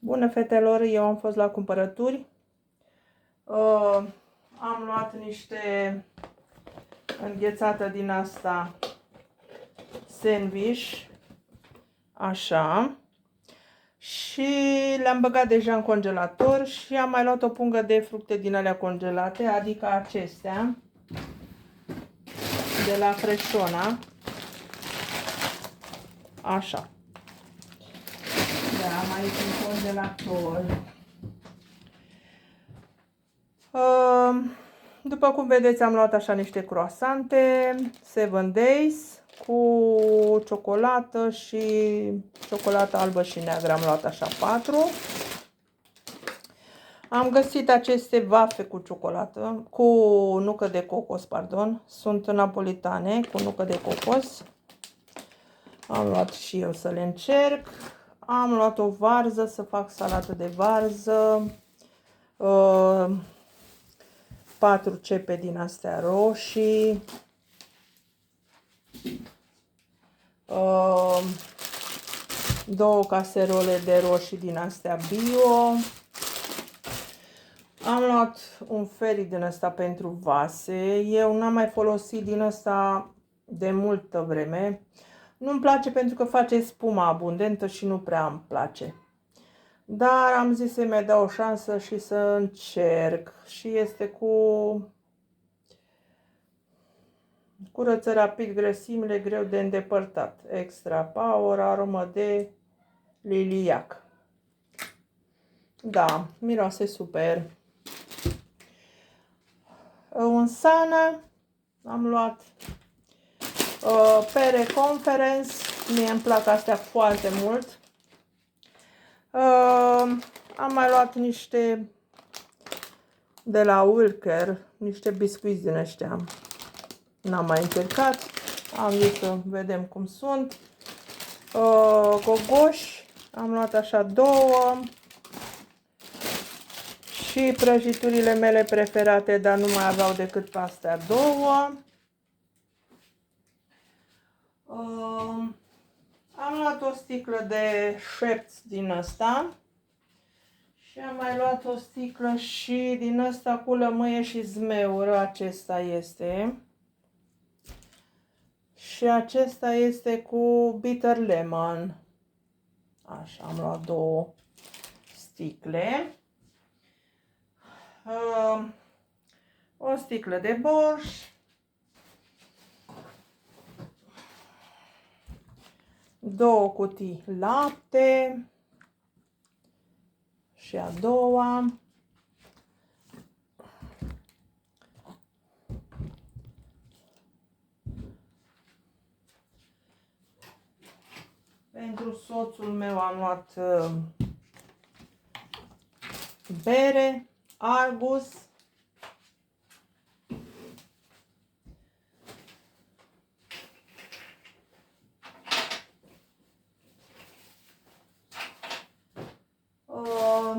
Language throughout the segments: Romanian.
Bună, fetelor! Eu am fost la cumpărături. Am luat niște înghețată din asta sandwich, așa, și le-am băgat deja în congelator și am mai luat o pungă de fructe din alea congelate, adică acestea, de la Freșona, așa. Da, am aici un congelator. După cum vedeți, am luat așa niște croissante 7 Days cu ciocolată și ciocolată albă și neagră. Am luat așa 4. Am găsit aceste vafe cu ciocolată, cu nucă de cocos, pardon. Sunt napolitane cu nucă de cocos. Am luat și eu să le încerc. Am luat o varză să fac salată de varză. 4 cepe din astea roșii, 2 caserole de roșii din astea bio. Am luat un ferit din ăsta pentru vase. Eu n-am mai folosit din ăsta de multă vreme. Nu-mi place pentru că face spuma abundentă și nu prea îmi place. Dar am zis să-i mai dau o șansă și să încerc. Și este cu curăță rapid grăsimile, greu de îndepărtat. Extra power, aromă de liliac. Da, miroase super. Un Sana. Am luat pere Conference. Mie îmi plac astea foarte mult. Am mai luat niște de la Wilker, niște biscuiți din ăștia. N-am mai încercat. Am zis să vedem cum sunt. Gogoși. Am luat așa 2. Și prăjiturile mele preferate, dar nu mai aveau decât astea 2. Am luat o sticlă de Schweppes din ăsta. Și am mai luat o sticlă și din ăsta cu lămâie și zmeură. Acesta este. Și acesta este cu bitter lemon. Așa, am luat 2 sticle. O sticlă de borș. Două cutii lapte. Și a doua. Pentru soțul meu am luat bere, Argus,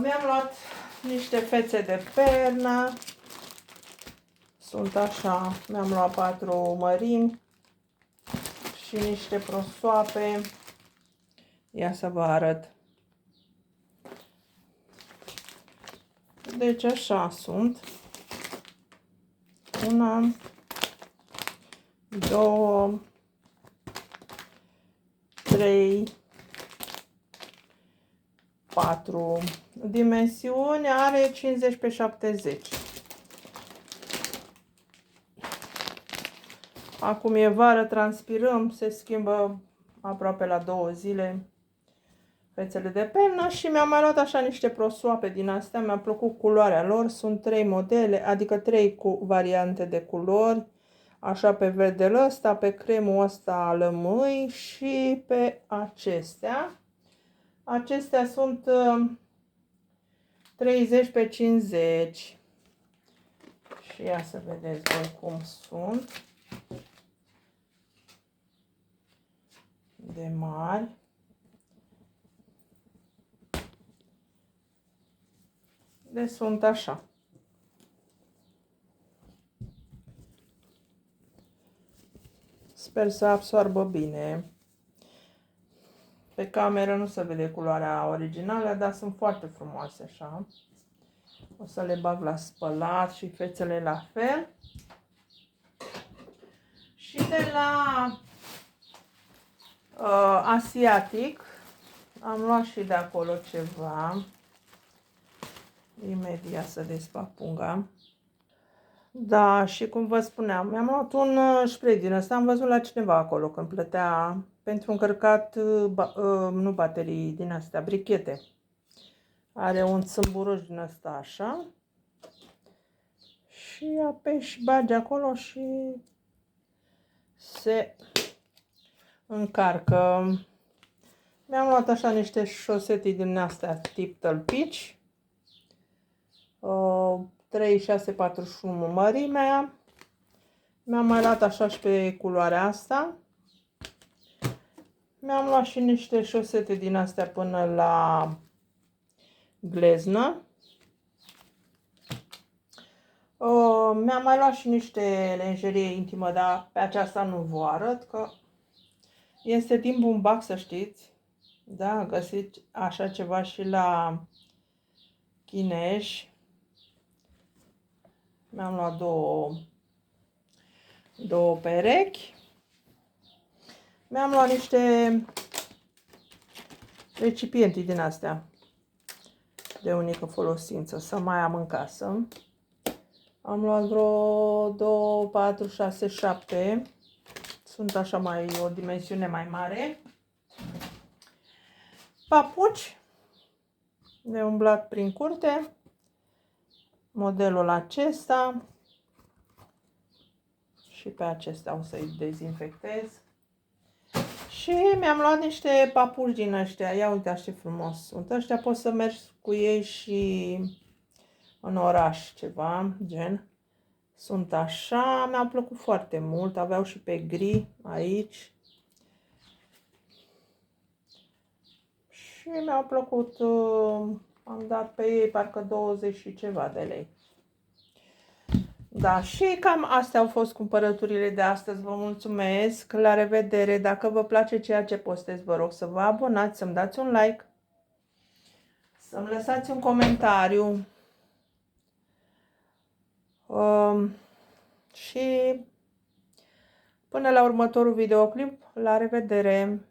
mi-am luat niște fețe de pernă, sunt așa, mi-am luat 4 mărimi și niște prosoape. Ia să vă arăt. Deci așa sunt. 1, 2, 3, 4. Dimensiune are 50 pe 70. Acum e vară, transpirăm, se schimbă aproape la 2 zile fețele de pernă și mi-am mai luat așa niște prosoape din astea, mi-a plăcut culoarea lor, sunt 3 modele, adică 3 variante de culori, așa pe verdele ăsta, pe cremul ăsta lămâi și pe acestea. Acestea sunt 30 pe 50 și ia să vedeți voi cum sunt de mari. Deci sunt așa. Sper să absorbă bine Pe cameră nu se vede culoarea originală, dar sunt foarte frumoase așa. O să le bag la spălat și fețele la fel. Și de la Asiatic am luat și de acolo ceva. Imediat să desfac punga. Da, și cum vă spuneam, mi-am luat un spray din ăsta, am văzut la cineva acolo când plătea pentru încărcat, nu baterii din astea, brichete. Are un țâmburuș din ăsta așa. Și apeși, bagi acolo și se încarcă. Mi-am luat așa niște șosete din astea tip tălpici. 3641 mărimea. Mi-am mai luat așa și pe culoarea asta. Mi-am luat și niște șosete din astea până la gleznă. Mi-am mai luat și niște lenjerie intimă, dar pe aceasta nu vă arăt, că este din Bumbac, să știți. Da, găsiți așa ceva și la Chineș. Mi-am luat două perechi. Mi-am luat niște recipiente din astea de unică folosință, să mai am în casă. Am luat vreo 2, 4, 6, 7. Sunt așa o dimensiune mai mare. Papuci de umblat prin curte. Modelul acesta. Și pe acesta o să-i dezinfectez. Și mi-am luat niște papuci din ăștia. Ia uite ce frumos sunt. Ăștia poți să mergi cu ei și în oraș ceva, gen. Sunt așa, mi-au plăcut foarte mult. Aveau și pe gri aici. Și mi-au plăcut, am dat pe ei parcă 20 și ceva de lei. Da, și cam astea au fost cumpărăturile de astăzi. Vă mulțumesc, la revedere. Dacă vă place ceea ce postez, vă rog să vă abonați, să-mi dați un like, să-mi lăsați un comentariu. Și până la următorul videoclip, la revedere!